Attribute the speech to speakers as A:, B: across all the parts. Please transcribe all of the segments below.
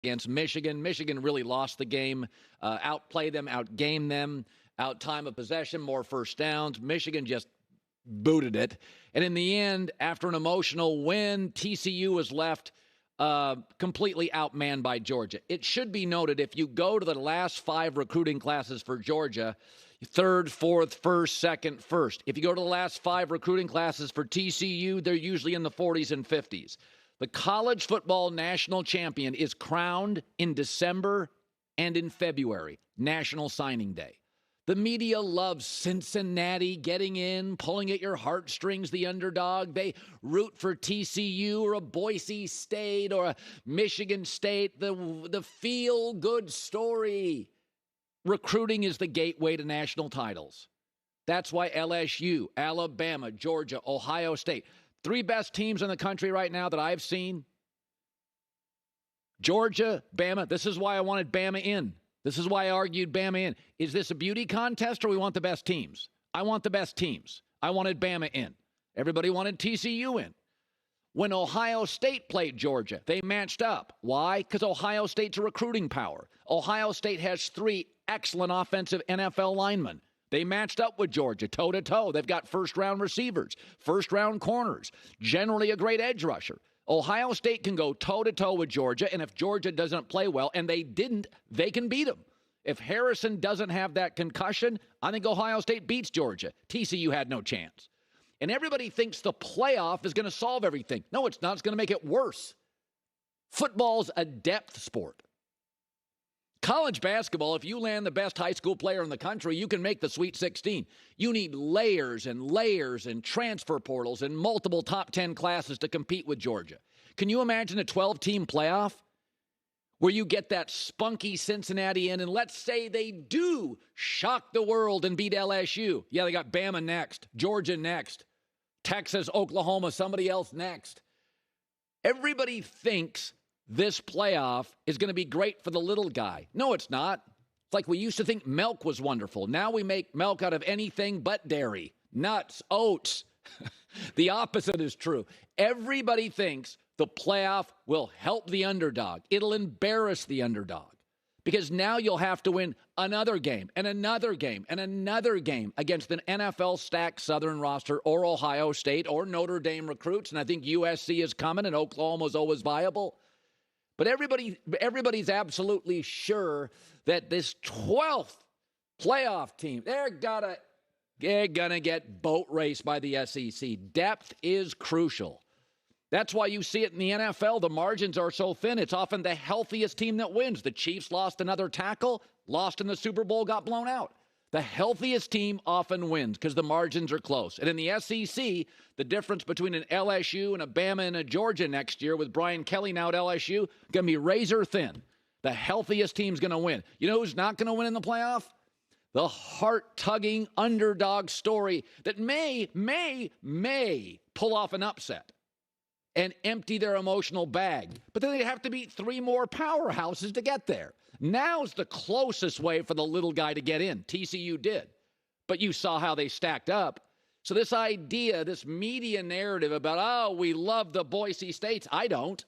A: against Michigan. Michigan really lost the game, outplayed them, outgamed them, out time of possession, more first downs. Michigan just booted it. And in the end, after an emotional win, TCU was left completely outmanned by Georgia. It should be noted, if you go to the last 5 recruiting classes for Georgia, 3rd, 4th, 1st, 2nd, 1st. If you go to the last 5 recruiting classes for TCU, they're usually in the 40s and 50s. The college football national champion is crowned in December and in February, National Signing Day. The media loves Cincinnati getting in, pulling at your heartstrings, the underdog. They root for TCU or a Boise State or a Michigan State, the feel-good story. Recruiting is the gateway to national titles. That's why LSU, Alabama, Georgia, Ohio State, 3 best teams in the country right now that I've seen. Georgia, Bama. This is why I wanted Bama in. This is why I argued Bama in. Is this a beauty contest or we want the best teams? I want the best teams. I wanted Bama in. Everybody wanted TCU in. When Ohio State played Georgia, they matched up. Why? Because Ohio State's a recruiting power. Ohio State has 3 excellent offensive NFL linemen. They matched up with Georgia toe-to-toe. They've got first-round receivers, first-round corners, generally a great edge rusher. Ohio State can go toe-to-toe with Georgia, and if Georgia doesn't play well, and they didn't, they can beat them. If Harrison doesn't have that concussion, I think Ohio State beats Georgia. TCU had no chance. And everybody thinks the playoff is going to solve everything. No, it's not. It's going to make it worse. Football's a depth sport. College basketball, if you land the best high school player in the country, you can make the Sweet 16. You need layers and transfer portals and multiple top 10 classes to compete with Georgia. Can you imagine a 12-team playoff where you get that spunky Cincinnati in, and let's say they do shock the world and beat LSU. Yeah, they got Bama next, Georgia next, Texas, Oklahoma, somebody else next. Everybody thinks this playoff is going to be great for the little guy. No, it's not. It's like we used to think milk was wonderful. Now we make milk out of anything but dairy, nuts, oats. The opposite is true. Everybody thinks the playoff will help the underdog. It'll embarrass the underdog because now you'll have to win another game and another game and another game against an NFL-stacked Southern roster or Ohio State or Notre Dame recruits, and I think USC is coming and Oklahoma's always viable. But everybody's absolutely sure that this 12th playoff team, they're gonna get boat raced by the SEC. Depth is crucial. That's why you see it in the NFL. The margins are so thin. It's often the healthiest team that wins. The Chiefs lost another tackle, lost in the Super Bowl, got blown out. The healthiest team often wins because the margins are close. And in the SEC, the difference between an LSU and a Bama and a Georgia next year with Brian Kelly now at LSU going to be razor thin. The healthiest team's going to win. You know who's not going to win in the playoff? The heart-tugging underdog story that may pull off an upset and empty their emotional bag. But then they have to beat 3 more powerhouses to get there. Now's the closest way for the little guy to get in. TCU did. But you saw how they stacked up. So this idea, this media narrative about, oh, we love the Boise States. I don't.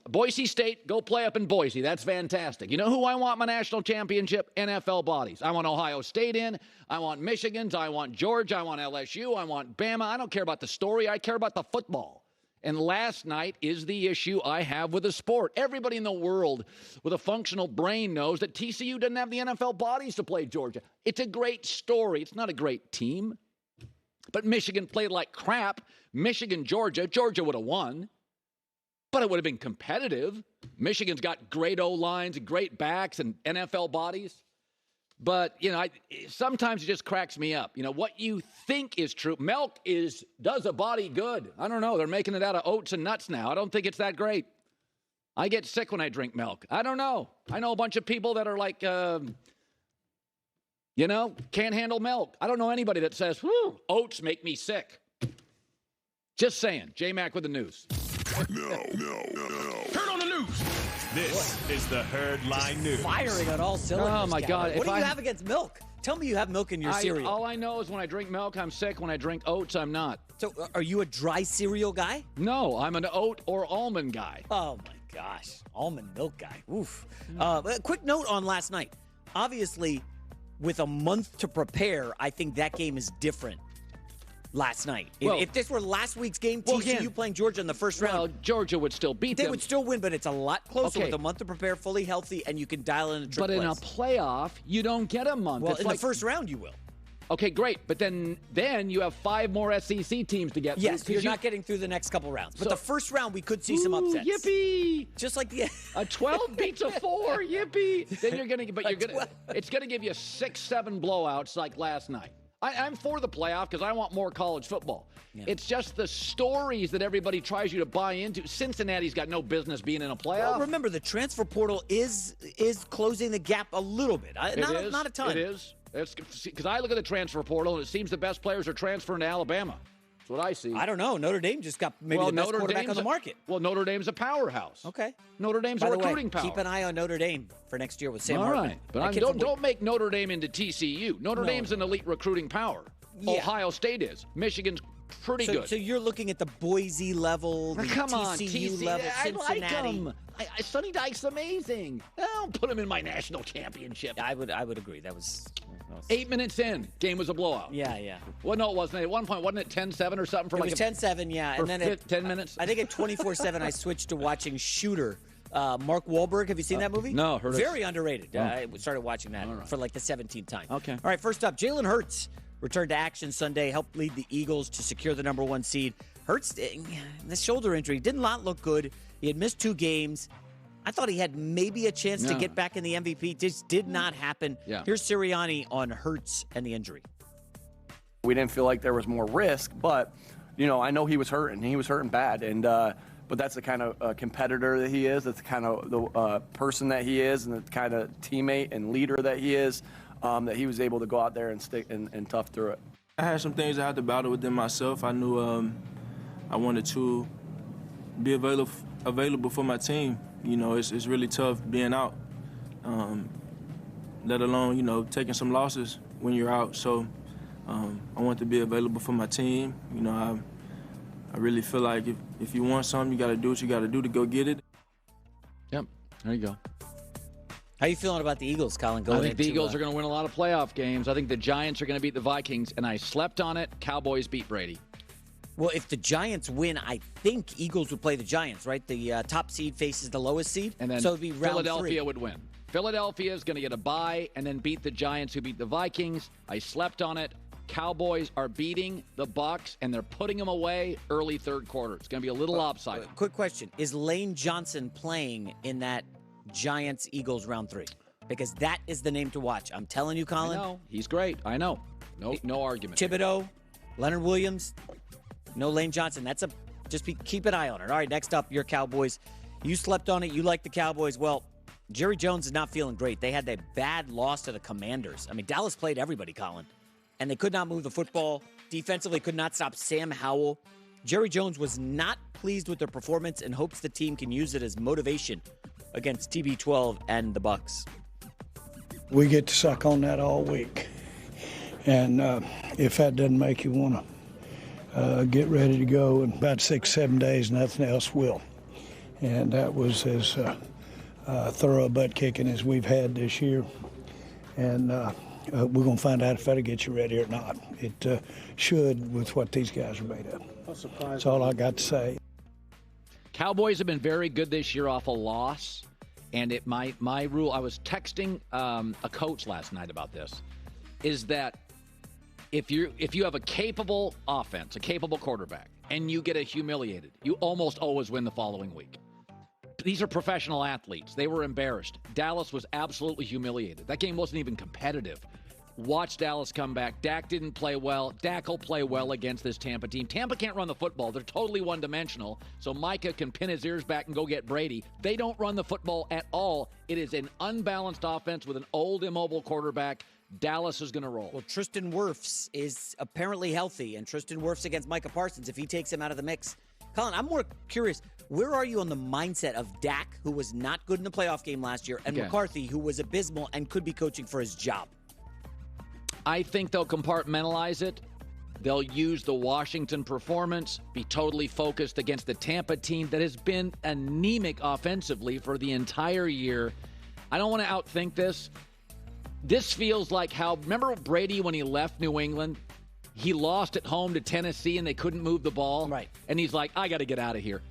A: Boise State, go play up in Boise. That's fantastic. You know who I want my national championship? NFL bodies. I want Ohio State in. I want Michigan's. I want Georgia. I want LSU. I want Bama. I don't care about the story. I care about the football. And last night is the issue I have with the sport. Everybody in the world with a functional brain knows that TCU doesn't have the NFL bodies to play Georgia. It's a great story. It's not a great team. But Michigan played like crap. Michigan, Georgia would have won. But it would have been competitive. Michigan's got great O-lines and great backs and NFL bodies. But, sometimes it just cracks me up. What you think is true. Milk does a body good. I don't know. They're making it out of oats and nuts now. I don't think it's that great. I get sick when I drink milk. I don't know. I know a bunch of people that are like, can't handle milk. I don't know anybody that says, oats make me sick. Just saying. J-Mac with the news.
B: No.
C: Turn on the news.
B: This is the Herd Line News.
D: Firing on all cylinders.
A: Oh, my God.
D: What do you have against milk? Tell me you have milk in your cereal.
A: All I know is when I drink milk, I'm sick. When I drink oats, I'm not.
D: So are you a dry cereal guy?
A: No, I'm an oat or almond guy.
D: Oh, my gosh. Almond milk guy. Oof. A quick note on last night. Obviously, with a month to prepare, I think that game is different last night. If this were last week's game, TCU playing Georgia in the first round.
A: Well, Georgia would still beat them.
D: They would still win, but it's a lot closer with a month to prepare, fully healthy, and you can dial in a trick
A: But in
D: plays.
A: a playoff, you don't get a month.
D: Well,
A: it's
D: in
A: like,
D: the first round, you will.
A: Okay, great. But then you have 5 more SEC teams to get through.
D: Yes, you're not getting through the next couple rounds. But the first round, we could see some upsets.
A: Yippee!
D: Just like the
A: A 12 beats a 4. Yippee! Then it's gonna give you 6-7 blowouts like last night. I'm for the playoff because I want more college football. Yeah. It's just the stories that everybody tries you to buy into. Cincinnati's got no business being in a playoff.
D: Well, remember, the transfer portal is closing the gap a little bit. Not a ton.
A: It is. Because I look at the transfer portal, and it seems the best players are transferring to Alabama. That's what I see.
D: I don't know. Notre Dame just got the best quarterback on the market.
A: Well, Notre Dame's a powerhouse.
D: Okay.
A: Notre Dame's a recruiting power.
D: Keep an eye on Notre Dame for next year with Sam Hartman.
A: All right. But don't make Notre Dame into TCU. Notre Dame's an elite recruiting power. Yeah. Ohio State is. Michigan's pretty good.
D: So you're looking at the Boise level, the TCU level, Cincinnati.
A: I like them. Sonny Dykes amazing. I'll put him in my national championship.
D: I would agree. That was
A: 8 minutes in, game was a blowout.
D: Yeah.
A: Well, no, it wasn't. At one point, wasn't it 10-7 or something?
D: It was 10-7, yeah.
A: And then 10 minutes?
D: I think at 24-7, I switched to watching Shooter. Mark Wahlberg, have you seen that movie?
A: No, heard it.
D: Very underrated. I started watching that for like the 17th time.
A: Okay.
D: All right, first up, Jalen Hurts returned to action Sunday, helped lead the Eagles to secure the number 1 seed. Hurts, the shoulder injury, did not look good. He had missed 2 games. I thought he had maybe a chance to get back in the MVP. Just did not happen.
A: Yeah.
D: Here's Sirianni on Hurts and the injury.
E: We didn't feel like there was more risk, but, I know he was hurting. He was hurting bad. And but that's the kind of competitor that he is. That's the kind of the person that he is and the kind of teammate and leader that he is, that he was able to go out there and stick and tough through it.
F: I had some things I had to battle within myself. I knew I wanted to be available for my team. It's really tough being out, let alone, taking some losses when you're out. So I want to be available for my team. I really feel like if you want something, you got to do what you got to do to go get it.
A: Yep, there you go.
D: How you feeling about the Eagles, Colin?
A: I think the Eagles are going to win a lot of playoff games. I think the Giants are going to beat the Vikings, and I slept on it. Cowboys beat Brady.
D: Well, if the Giants win, I think Eagles would play the Giants, right? The top seed faces the lowest seed,
A: and then
D: so it'd be round
A: Philadelphia
D: 3.
A: would win. Philadelphia is going to get a bye and then beat the Giants, who beat the Vikings. I slept on it. Cowboys are beating the Bucs, and they're putting them away early third quarter. It's going to be a little lopsided.
D: Quick question. Is Lane Johnson playing in that Giants-Eagles round 3? Because that is the name to watch. I'm telling you, Colin.
A: I know. He's great. I know. No argument.
D: Thibodeau, Leonard Williams, no Lane Johnson. Keep an eye on it. All right, next up, your Cowboys. You slept on it. You like the Cowboys. Well, Jerry Jones is not feeling great. They had that bad loss to the Commanders. I mean, Dallas played everybody, Colin, and they could not move the football. Defensively, could not stop Sam Howell. Jerry Jones was not pleased with their performance and hopes the team can use it as motivation against TB12 and the Bucs.
G: We get to suck on that all week. And if that doesn't make you want to get ready to go in about 6-7 days, nothing else will. And that was as thorough a butt kicking as we've had this year. And we're going to find out if that'll get you ready or not. It should, with what these guys are made of. That's all I got to say.
A: Cowboys have been very good this year off a loss. And my rule, I was texting a coach last night about this, is that if you have a capable offense, a capable quarterback, and you get humiliated, you almost always win the following week. These are professional athletes. They were embarrassed. Dallas was absolutely humiliated. That game wasn't even competitive. Watch Dallas come back. Dak didn't play well. Dak will play well against this Tampa team. Tampa can't run the football. They're totally one-dimensional, so Micah can pin his ears back and go get Brady. They don't run the football at all. It is an unbalanced offense with an old, immobile quarterback. Dallas is going to roll.
D: Well, Tristan Wirfs is apparently healthy, and Tristan Wirfs against Micah Parsons, if he takes him out of the mix. Colin, I'm more curious, where are you on the mindset of Dak, who was not good in the playoff game last year, and McCarthy, who was abysmal and could be coaching for his job?
A: I think they'll compartmentalize it. They'll use the Washington performance, be totally focused against the Tampa team that has been anemic offensively for the entire year. I don't want to outthink this. This feels like how, remember Brady when he left New England? He lost at home to Tennessee and they couldn't move the ball.
D: Right.
A: And he's like, I got to get out of here.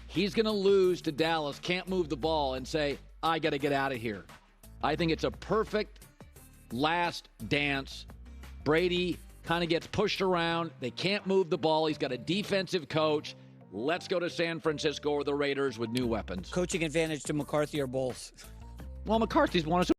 A: He's going to lose to Dallas, can't move the ball, and say, I got to get out of here. I think it's a perfect last dance. Brady kind of gets pushed around. They can't move the ball. He's got a defensive coach. Let's go to San Francisco or the Raiders with new weapons.
D: Coaching advantage to McCarthy or Bowles?
A: Well, McCarthy's won us